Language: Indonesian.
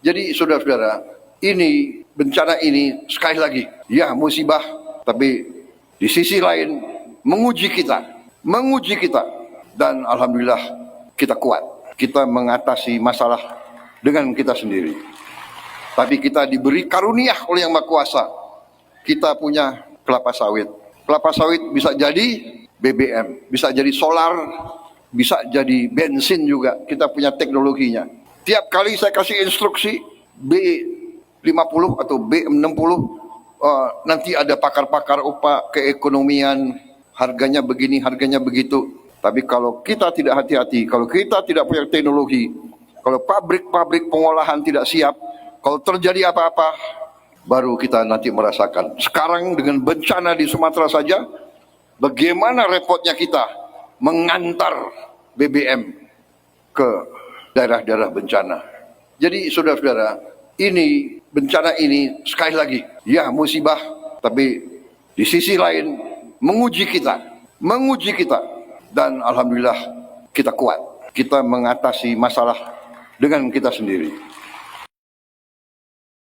Jadi saudara-saudara, ini bencana ini sekali lagi, ya musibah, tapi di sisi lain menguji kita, dan alhamdulillah kita kuat. Kita mengatasi masalah dengan kita sendiri. Tapi kita diberi karunia oleh Yang Maha Kuasa. Kita punya kelapa sawit. Kelapa sawit bisa jadi BBM, bisa jadi solar, bisa jadi bensin juga. Kita punya teknologinya. Tiap kali saya kasih instruksi B50 atau B60, nanti ada pakar-pakar keekonomian, harganya begini, harganya begitu. Tapi kalau kita tidak hati-hati, kalau kita tidak punya teknologi, kalau pabrik-pabrik pengolahan tidak siap, kalau terjadi apa-apa, baru kita nanti merasakan. Sekarang dengan bencana di Sumatera saja, bagaimana repotnya kita mengantar BBM ke daerah-daerah bencana. Jadi saudara-saudara, ini bencana ini sekali lagi, ya musibah, tapi di sisi lain menguji kita, dan alhamdulillah kita kuat. Kita mengatasi masalah dengan kita sendiri.